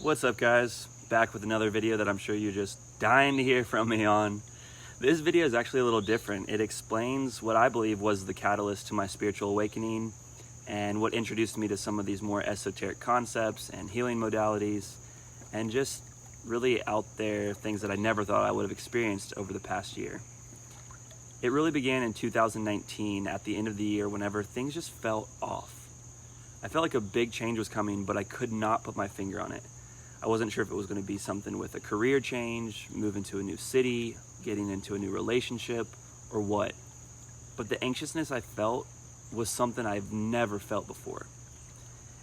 What's up, guys? Back with another video that I'm sure you're just dying to hear from me on. This video is actually a little different. It explains what I believe was the catalyst to my spiritual awakening and what introduced me to some of these more esoteric concepts and healing modalities and just really out there things that I never thought I would have experienced over the past year. It really began in 2019 at the end of the year whenever things just felt off. I felt like a big change was coming, but I could not put my finger on it. I wasn't sure if it was going to be something with a career change, moving to a new city, getting into a new relationship, or what. But the anxiousness I felt was something I've never felt before.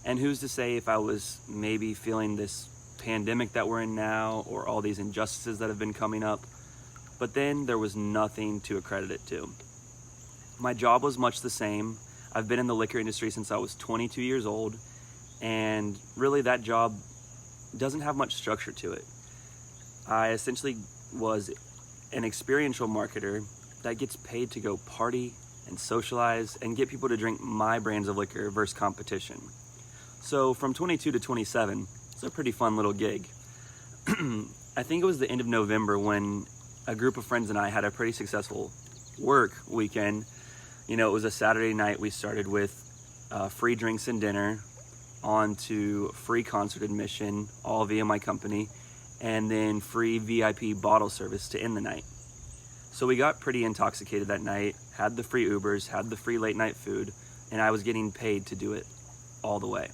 And who's to say if I was maybe feeling this pandemic that we're in now, or all these injustices that have been coming up. But then there was nothing to accredit it to. My job was much the same. I've been in the liquor industry since I was 22 years old, and really that job doesn't have much structure to it. I essentially was an experiential marketer that gets paid to go party and socialize and get people to drink my brands of liquor versus competition. So from 22 to 27, it's a pretty fun little gig. I think it was the end of November when a group of friends and I had a pretty successful work weekend. You know, it was a Saturday night. We started with free drinks and dinner, on to free concert admission, all via my company, and then free VIP bottle service to end the night. So we got pretty intoxicated that night, had the free Ubers, had the free late night food, and I was getting paid to do it all the way.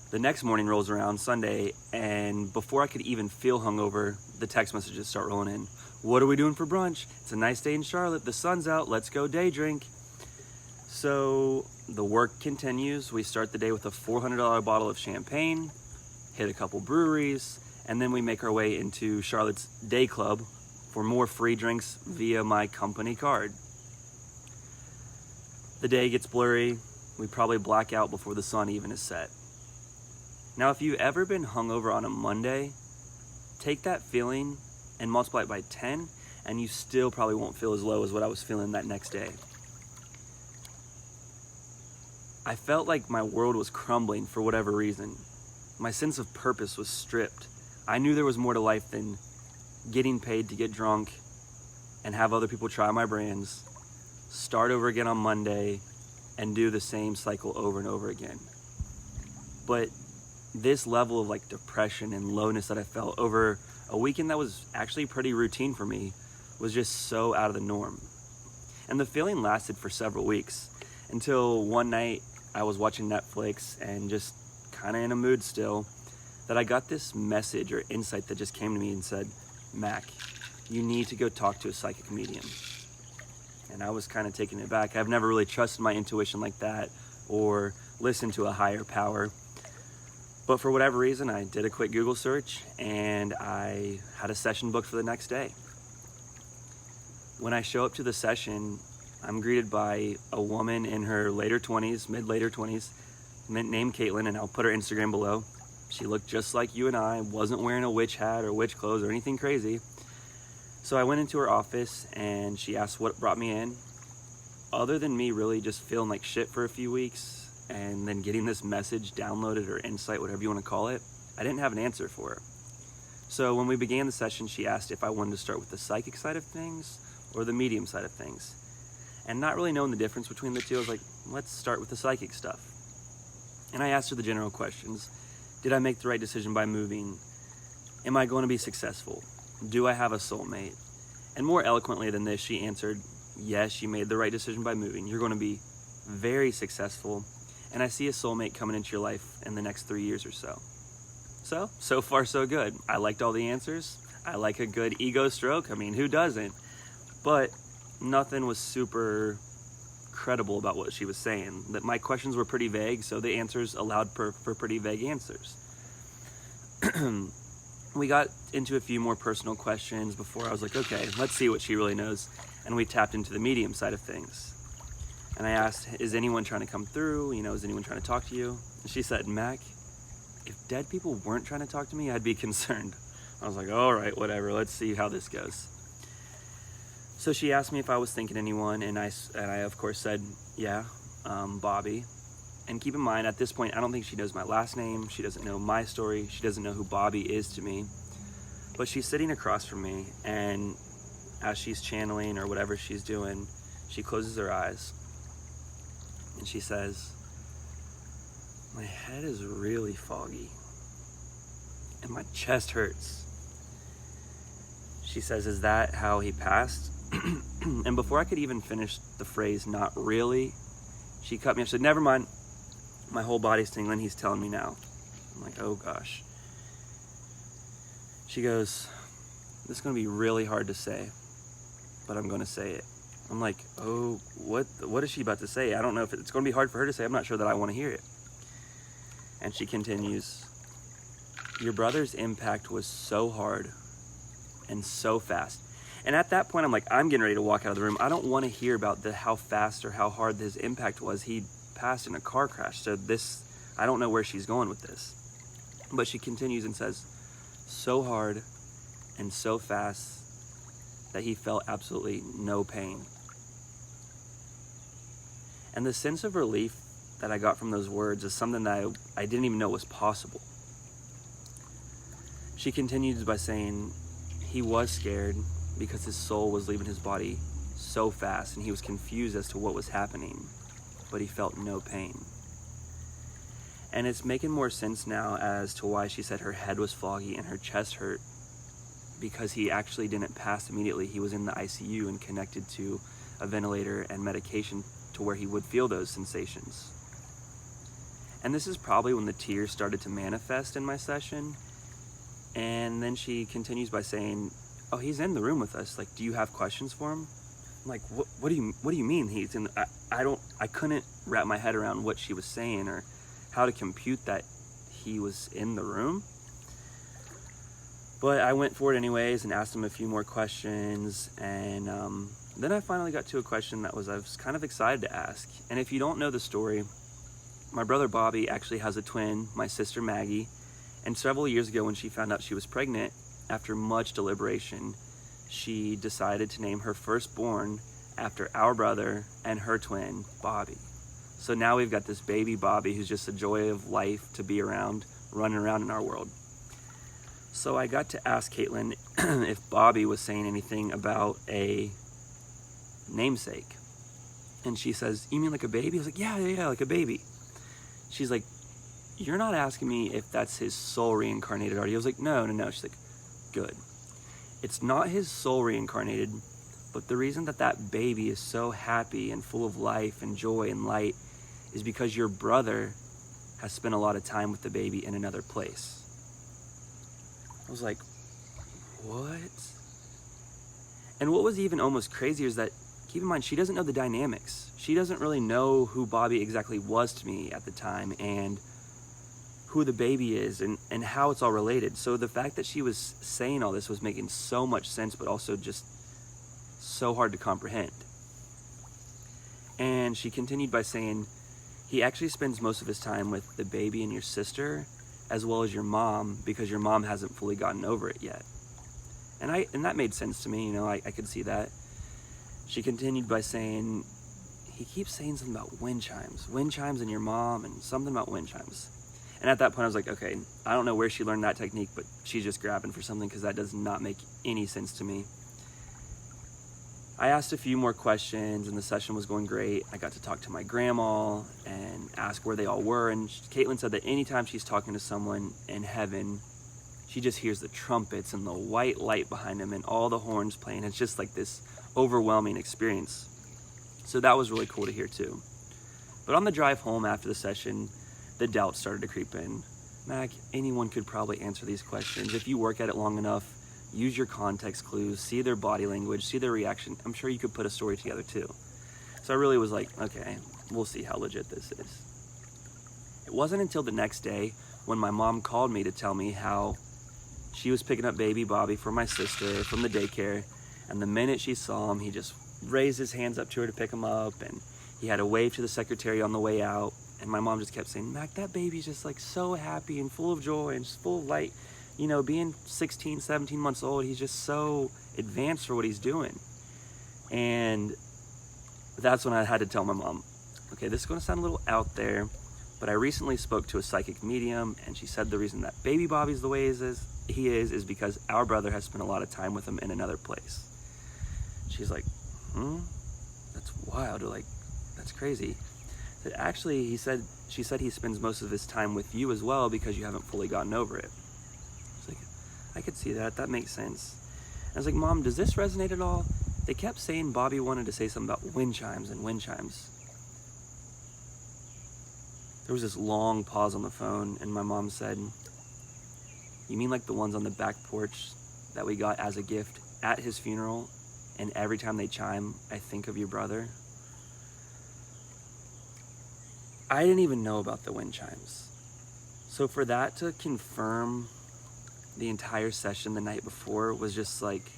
The next morning rolls around, Sunday, and before I could even feel hungover, the text messages start rolling in. What are we doing for brunch? It's a nice day in Charlotte. The sun's out. Let's go day drink. So the work continues. We start the day with a $400 bottle of champagne, hit a couple breweries, and then we make our way into Charlotte's Day Club for more free drinks via my company card. The day gets blurry. We probably black out before the sun even is set. Now, if you've ever been hungover on a Monday, take that feeling and multiply it by 10, and you still probably won't feel as low as what I was feeling that next day. I felt like my world was crumbling for whatever reason. My sense of purpose was stripped. I knew there was more to life than getting paid to get drunk and have other people try my brands, start over again on Monday, and do the same cycle over and over again. But this level of like depression and lowness that I felt over a weekend that was actually pretty routine for me was just so out of the norm. And the feeling lasted for several weeks until one night I was watching Netflix and just kind of in a mood still, that I got this message or insight that just came to me and said, Mac, you need to go talk to a psychic medium. And I was kind of taken aback. I've never really trusted my intuition like that or listened to a higher power. But for whatever reason, I did a quick Google search and I had a session booked for the next day. When I show up to the session, I'm greeted by a woman in her later 20s, mid-later 20s, named Caitlin, and I'll put her Instagram below. She looked just like you and I, wasn't wearing a witch hat or witch clothes or anything crazy. So I went into her office and she asked what brought me in. Other than me really just feeling like shit for a few weeks and then getting this message downloaded or insight, whatever you want to call it, I didn't have an answer for her. So when we began the session, she asked if I wanted to start with the psychic side of things or the medium side of things. And not really knowing the difference between the two, I was like, let's start with the psychic stuff. And I asked her the general questions. Did I make the right decision by moving? Am I going to be successful? Do I have a soulmate? And more eloquently than this, she answered, yes, you made the right decision by moving. You're going to be very successful. And I see a soulmate coming into your life in the next 3 years or so. So far so good. I liked all the answers. I like a good ego stroke. I mean, who doesn't? But nothing was super credible about what she was saying. That my questions were pretty vague, so the answers allowed for pretty vague answers. We got into a few more personal questions before I was like, okay, let's see what she really knows. And we tapped into the medium side of things. And I asked, is anyone trying to come through? You know, is anyone trying to talk to you? And she said, Mac, if dead people weren't trying to talk to me, I'd be concerned. I was like, all right, whatever, let's see how this goes. So she asked me if I was thinking anyone, and I of course said, yeah, Bobby. And keep in mind, at this point, I don't think she knows my last name. She doesn't know my story. She doesn't know who Bobby is to me. But she's sitting across from me, and as she's channeling or whatever she's doing, she closes her eyes and she says, "My head is really foggy and my chest hurts." She says, "Is that how he passed?" And before I could even finish the phrase, "not really," she cut me off. She said, "Never mind. My whole body's tingling. He's telling me now." I'm like, oh gosh. She goes, "This is going to be really hard to say, but I'm going to say it." I'm like, oh, what is she about to say? I don't know if it's going to be hard for her to say. I'm not sure that I want to hear it. And she continues, "Your brother's impact was so hard and so fast." And at that point, I'm like, I'm getting ready to walk out of the room. I don't want to hear about how fast or how hard his impact was. He passed in a car crash. So I don't know where she's going with this. But she continues and says, "So hard and so fast that he felt absolutely no pain." And the sense of relief that I got from those words is something that I didn't even know was possible. She continues by saying, "He was scared because his soul was leaving his body so fast and he was confused as to what was happening, but he felt no pain." And it's making more sense now as to why she said her head was foggy and her chest hurt, because he actually didn't pass immediately. He was in the ICU and connected to a ventilator and medication to where he would feel those sensations. And this is probably when the tears started to manifest in my session. And then she continues by saying, "Oh, he's in the room with us. Like, do you have questions for him?" I'm like, what do you mean he's in? I couldn't wrap my head around what she was saying or how to compute that he was in the room. But I went for it anyways and asked him a few more questions. And then I finally got to a question that I was kind of excited to ask. And if you don't know the story, my brother Bobby actually has a twin, my sister Maggie. And several years ago when she found out she was pregnant, after much deliberation, she decided to name her firstborn after our brother and her twin, Bobby. So now we've got this baby Bobby who's just a joy of life to be around, running around in our world. So I got to ask Caitlin if Bobby was saying anything about a namesake. And she says, "You mean like a baby?" I was like, yeah, like a baby. She's like, "You're not asking me if that's his soul reincarnated already?" I was like, no. She's like, "Good. It's not his soul reincarnated, but the reason that baby is so happy and full of life and joy and light is because your brother has spent a lot of time with the baby in another place." I was like, what? And what was even almost crazier is that, keep in mind, she doesn't know the dynamics. She doesn't really know who Bobby exactly was to me at the time and who the baby is and how it's all related. So the fact that she was saying all this was making so much sense, but also just so hard to comprehend. And she continued by saying, "He actually spends most of his time with the baby and your sister, as well as your mom, because your mom hasn't fully gotten over it yet." And that made sense to me, I could see that. She continued by saying, "He keeps saying something about wind chimes and your mom and something about wind chimes." And at that point I was like, okay, I don't know where she learned that technique, but she's just grabbing for something, because that does not make any sense to me. I asked a few more questions and the session was going great. I got to talk to my grandma and ask where they all were. And Caitlin said that anytime she's talking to someone in heaven, she just hears the trumpets and the white light behind them and all the horns playing. It's just like this overwhelming experience. So that was really cool to hear too. But on the drive home after the session, the doubt started to creep in. Mac, anyone could probably answer these questions. If you work at it long enough, use your context clues, see their body language, see their reaction, I'm sure you could put a story together too. So I really was like, okay, we'll see how legit this is. It wasn't until the next day when my mom called me to tell me how she was picking up baby Bobby for my sister from the daycare, and the minute she saw him, he just raised his hands up to her to pick him up, and he had a wave to the secretary on the way out. And my mom just kept saying, "Mac, that baby's just like so happy and full of joy and just full of light. Being 16, 17 months old, he's just so advanced for what he's doing." And that's when I had to tell my mom, okay, this is going to sound a little out there, but I recently spoke to a psychic medium, and she said the reason that baby Bobby's the way he is because our brother has spent a lot of time with him in another place. She's like, that's wild, or like, that's crazy. That actually, she said he spends most of his time with you as well because you haven't fully gotten over it. I was like, I could see that. That makes sense. And I was like, Mom, does this resonate at all? They kept saying Bobby wanted to say something about wind chimes and wind chimes. There was this long pause on the phone, and my mom said, you mean like the ones on the back porch that we got as a gift at his funeral, and every time they chime, I think of your brother? I didn't even know about the wind chimes. So for that to confirm the entire session the night before was just like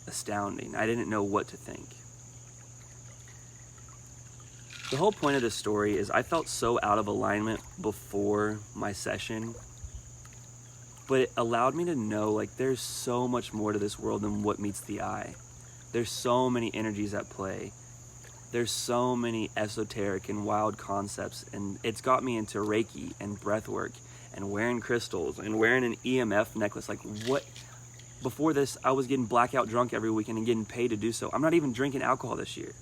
astounding. I didn't know what to think. The whole point of this story is I felt so out of alignment before my session, but it allowed me to know like there's so much more to this world than what meets the eye. There's so many energies at play. There's so many esoteric and wild concepts, and it's got me into Reiki and breath work and wearing crystals and wearing an EMF necklace. Like what? Before this, I was getting blackout drunk every weekend and getting paid to do so. I'm not even drinking alcohol this year.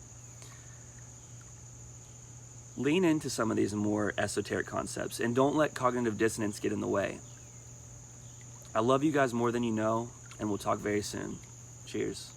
Lean into some of these more esoteric concepts and don't let cognitive dissonance get in the way. I love you guys more than you know, and we'll talk very soon. Cheers.